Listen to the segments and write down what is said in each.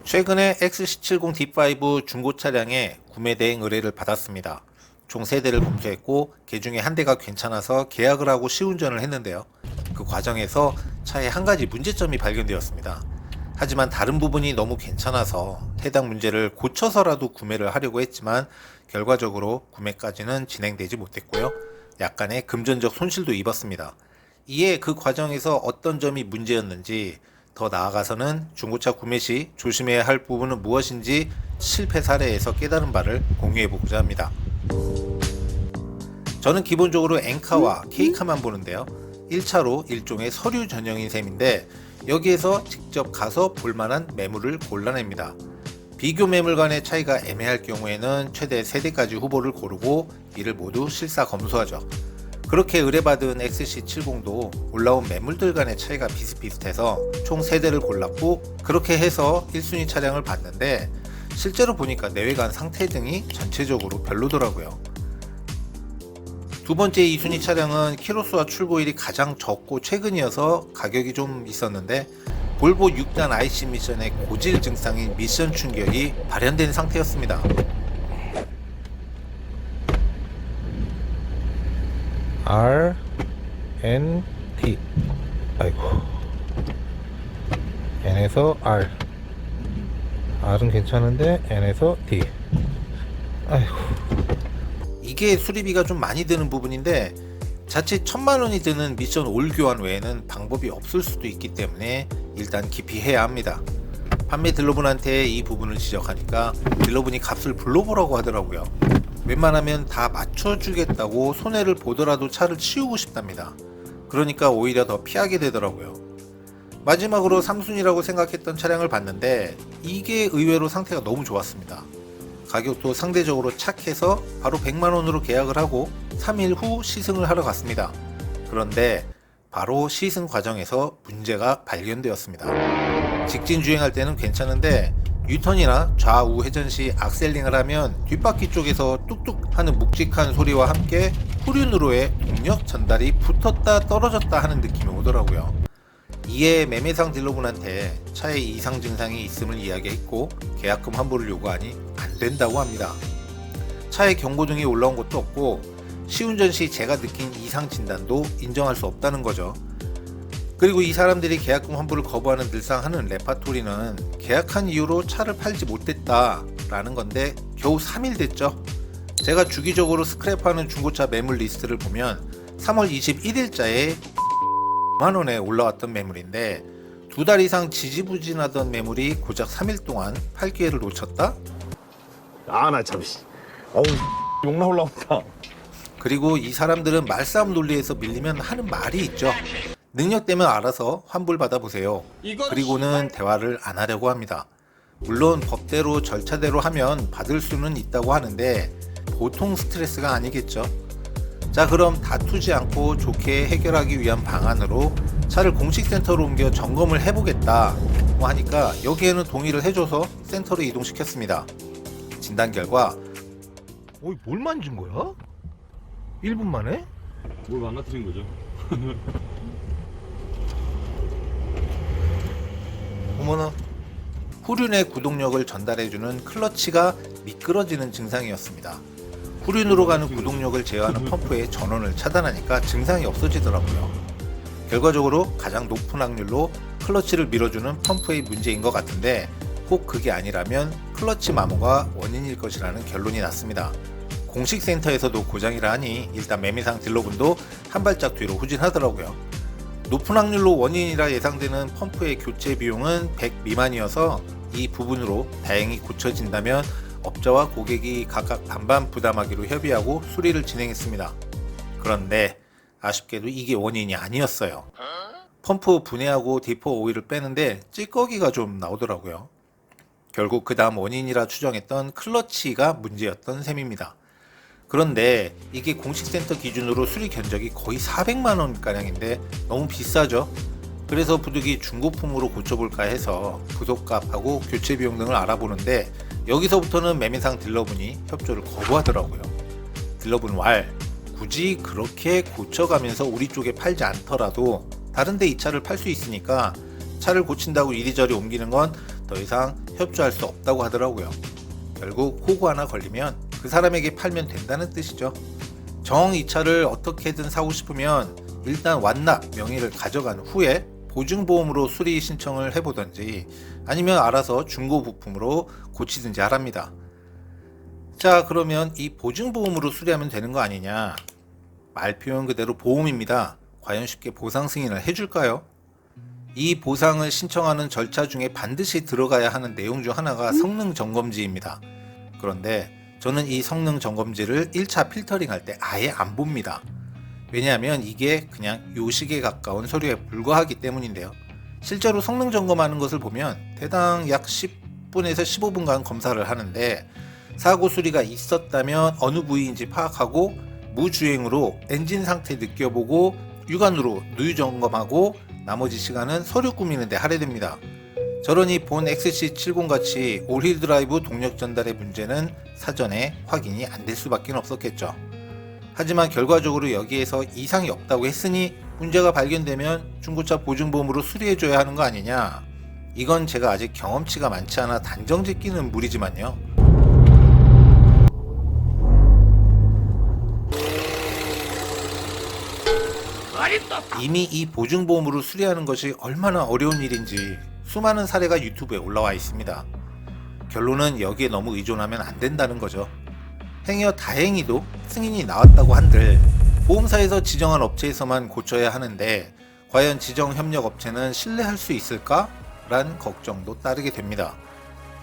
최근에 XC70 D5 중고 차량의 구매 대행 의뢰를 받았습니다. 총 3대를 검수했고 그 중에 한 대가 괜찮아서 계약을 하고 시운전을 했는데요. 그 과정에서 차에 한 가지 문제점이 발견되었습니다. 하지만 다른 부분이 너무 괜찮아서 해당 문제를 고쳐서라도 구매를 하려고 했지만 결과적으로 구매까지는 진행되지 못했고요. 약간의 금전적 손실도 입었습니다. 이에 그 과정에서 어떤 점이 문제였는지, 더 나아가서는 중고차 구매 시 조심해야 할 부분은 무엇인지 실패 사례에서 깨달은 바를 공유해 보고자 합니다. 저는 기본적으로 엔카와 K카만 보는데요. 1차로 일종의 서류 전형인 셈인데 여기에서 직접 가서 볼만한 매물을 골라냅니다. 비교 매물 간의 차이가 애매할 경우에는 최대 3대까지 후보를 고르고 이를 모두 실사 검수하죠. 그렇게 의뢰받은 XC70도 올라온 매물들 간의 차이가 비슷비슷해서 총 3대를 골랐고, 그렇게 해서 1순위 차량을 봤는데 실제로 보니까 내외관 상태 등이 전체적으로 별로더라고요. 두 번째 2순위 차량은 키로수와 출고일이 가장 적고 최근이어서 가격이 좀 있었는데 볼보 6단 IC 미션의 고질 증상인 미션 충격이 발현된 상태였습니다. R, N, T. 아이고. N에서 R. R은 괜찮은데 N에서 D. 아이고. 이게 수리비가 좀 많이 드는 부분인데 자칫 1000만원이 드는 미션 올 교환 외에는 방법이 없을 수도 있기 때문에 일단 기피해야 합니다. 판매 딜러분한테 이 부분을 지적하니까 딜러분이 값을 불러보라고 하더라고요. 웬만하면 다 맞춰주겠다고 손해를 보더라도 차를 치우고 싶답니다. 그러니까 오히려 더 피하게 되더라고요. 마지막으로 3순위라고 생각했던 차량을 봤는데 이게 의외로 상태가 너무 좋았습니다. 가격도 상대적으로 착해서 바로 100만원으로 계약을 하고 3일 후 시승을 하러 갔습니다. 그런데 바로 시승 과정에서 문제가 발견되었습니다. 직진 주행할 때는 괜찮은데 유턴이나 좌우 회전 시 악셀링을 하면 뒷바퀴 쪽에서 뚝뚝 하는 묵직한 소리와 함께 후륜으로의 동력 전달이 붙었다 떨어졌다 하는 느낌이 오더라고요. 이에 매매상 딜러분한테 차에 이상 증상이 있음을 이야기했고 계약금 환불을 요구하니 안 된다고 합니다. 차에 경고등이 올라온 것도 없고 시운전 시 제가 느낀 이상 진단도 인정할 수 없다는 거죠. 그리고 이 사람들이 계약금 환불을 거부하는 늘상 하는 레파토리는 계약한 이후로 차를 팔지 못했다 라는 건데 겨우 3일 됐죠. 제가 주기적으로 스크랩하는 중고차 매물 리스트를 보면 3월 21일자에 만원에 올라왔던 매물인데 2달 이상 지지부진하던 매물이 고작 3일 동안 팔 기회를 놓쳤다? 아, 나 참, 어우, 욕 나올라온다. 그리고 이 사람들은 말싸움 논리에서 밀리면 하는 말이 있죠. 능력되면 알아서 환불 받아보세요. 그리고는 대화를 안 하려고 합니다. 물론 법대로 절차대로 하면 받을 수는 있다고 하는데 보통 스트레스가 아니겠죠. 자, 그럼 다투지 않고 좋게 해결하기 위한 방안으로 차를 공식센터로 옮겨 점검을 해보겠다 하니까 여기에는 동의를 해줘서 센터로 이동시켰습니다. 진단 결과 어이, 뭘 만진 거야? 1분 만에? 뭘 망가뜨린 거죠? 어머나, 후륜의 구동력을 전달해주는 클러치가 미끄러지는 증상이었습니다. 후륜으로 가는 구동력을 제어하는 펌프의 전원을 차단하니까 증상이 없어지더라고요. 결과적으로 가장 높은 확률로 클러치를 밀어주는 펌프의 문제인 것 같은데 꼭 그게 아니라면 클러치 마모가 원인일 것이라는 결론이 났습니다. 공식 센터에서도 고장이라 하니 일단 매매상 딜러분도 한 발짝 뒤로 후진하더라고요. 높은 확률로 원인이라 예상되는 펌프의 교체 비용은 100 미만이어서 이 부분으로 다행히 고쳐진다면 업자와 고객이 각각 반반 부담하기로 협의하고 수리를 진행했습니다. 그런데 아쉽게도 이게 원인이 아니었어요. 펌프 분해하고 디퍼 오일을 빼는데 찌꺼기가 좀 나오더라고요. 결국 그 다음 원인이라 추정했던 클러치가 문제였던 셈입니다. 그런데 이게 공식센터 기준으로 수리 견적이 거의 400만원 가량인데 너무 비싸죠. 그래서 부득이 중고품으로 고쳐볼까 해서 부속값하고 교체 비용 등을 알아보는데 여기서부터는 매매상 딜러분이 협조를 거부하더라고요. 딜러분 왈, 굳이 그렇게 고쳐가면서 우리 쪽에 팔지 않더라도 다른데 이 차를 팔 수 있으니까 차를 고친다고 이리저리 옮기는 건 더 이상 협조할 수 없다고 하더라고요. 결국 호구 하나 걸리면 그 사람에게 팔면 된다는 뜻이죠. 정 이 차를 어떻게든 사고 싶으면 일단 완납 명의를 가져간 후에 보증보험으로 수리 신청을 해보던지 아니면 알아서 중고 부품으로 고치든지 하랍니다. 자, 그러면 이 보증보험으로 수리하면 되는 거 아니냐? 말 표현 그대로 보험입니다. 과연 쉽게 보상 승인을 해줄까요? 이 보상을 신청하는 절차 중에 반드시 들어가야 하는 내용 중 하나가 성능 점검지입니다. 그런데 저는 이 성능 점검지를 1차 필터링 할 때 아예 안 봅니다. 왜냐하면 이게 그냥 요식에 가까운 서류에 불과하기 때문인데요. 실제로 성능 점검하는 것을 보면 대당 약 10분에서 15분간 검사를 하는데 사고 수리가 있었다면 어느 부위인지 파악하고 무주행으로 엔진 상태 느껴보고 육안으로 누유 점검하고 나머지 시간은 서류 꾸미는 데 할애됩니다. 저러니 본 XC70 같이 올휠 드라이브 동력 전달의 문제는 사전에 확인이 안 될 수밖에 없었겠죠. 하지만 결과적으로 여기에서 이상이 없다고 했으니 문제가 발견되면 중고차 보증보험으로 수리해줘야 하는 거 아니냐? 이건 제가 아직 경험치가 많지 않아 단정 짓기는 무리지만요. 이미 이 보증보험으로 수리하는 것이 얼마나 어려운 일인지 수많은 사례가 유튜브에 올라와 있습니다. 결론은 여기에 너무 의존하면 안 된다는 거죠. 행여 다행히도 승인이 나왔다고 한들 보험사에서 지정한 업체에서만 고쳐야 하는데 과연 지정 협력 업체는 신뢰할 수 있을까? 란 걱정도 따르게 됩니다.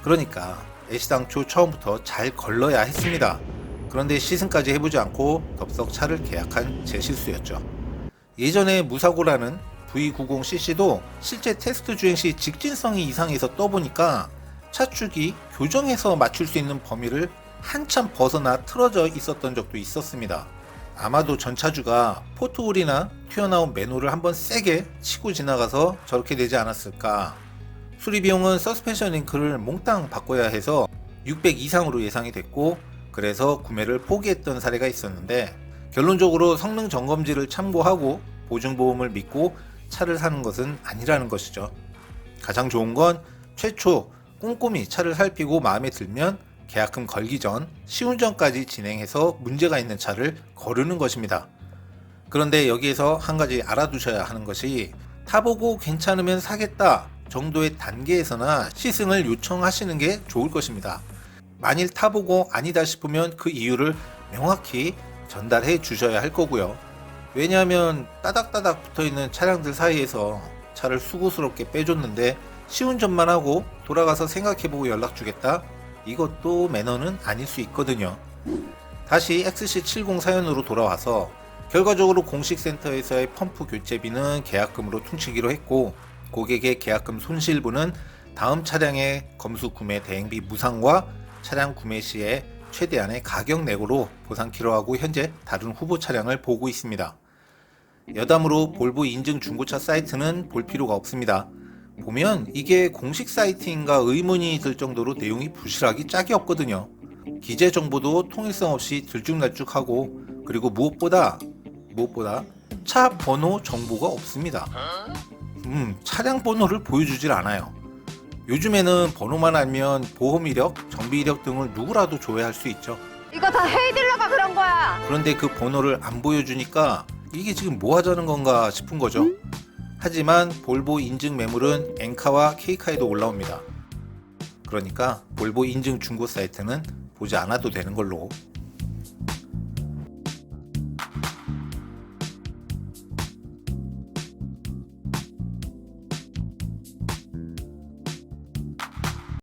그러니까 애시당초 처음부터 잘 걸러야 했습니다. 그런데 시승까지 해보지 않고 덥석 차를 계약한 제 실수였죠. 예전에 무사고라는 V90cc도 실제 테스트 주행 시 직진성이 이상해서 떠보니까 차축이 교정해서 맞출 수 있는 범위를 한참 벗어나 틀어져 있었던 적도 있었습니다. 아마도 전차주가 포트홀이나 튀어나온 맨홀을 한번 세게 치고 지나가서 저렇게 되지 않았을까. 수리비용은 서스펜션 링크를 몽땅 바꿔야 해서 600 이상으로 예상이 됐고 그래서 구매를 포기했던 사례가 있었는데 결론적으로 성능 점검지를 참고하고 보증보험을 믿고 차를 사는 것은 아니라는 것이죠. 가장 좋은 건 최초 꼼꼼히 차를 살피고 마음에 들면 계약금 걸기 전 시운전까지 진행해서 문제가 있는 차를 거르는 것입니다. 그런데 여기에서 한 가지 알아두셔야 하는 것이 타보고 괜찮으면 사겠다 정도의 단계에서나 시승을 요청하시는 게 좋을 것입니다. 만일 타보고 아니다 싶으면 그 이유를 명확히 전달해 주셔야 할 거고요. 왜냐하면 따닥따닥 붙어있는 차량들 사이에서 차를 수고스럽게 빼줬는데 시운전만 하고 돌아가서 생각해보고 연락 주겠다? 이것도 매너는 아닐 수 있거든요. 다시 XC70 사연으로 돌아와서 결과적으로 공식센터에서의 펌프 교체비는 계약금으로 퉁치기로 했고 고객의 계약금 손실분은 다음 차량의 검수 구매 대행비 무상과 차량 구매 시에 최대한의 가격 내고로 보상키로 하고 현재 다른 후보 차량을 보고 있습니다. 여담으로 볼보 인증 중고차 사이트는 볼 필요가 없습니다. 보면 이게 공식 사이트인가 의문이 들 정도로 내용이 부실하기 짝이 없거든요. 기재 정보도 통일성 없이 들쭉날쭉하고 그리고 무엇보다 차 번호 정보가 없습니다. 차량 번호를 보여주질 않아요. 요즘에는 번호만 알면 보험 이력, 정비 이력 등을 누구라도 조회할 수 있죠. 이거 다 헤이딜러가 그런 거야. 그런데 그 번호를 안 보여주니까 이게 지금 뭐 하자는 건가 싶은 거죠. 하지만 볼보 인증 매물은 엔카와 케이카에도 올라옵니다. 그러니까 볼보 인증 중고 사이트는 보지 않아도 되는 걸로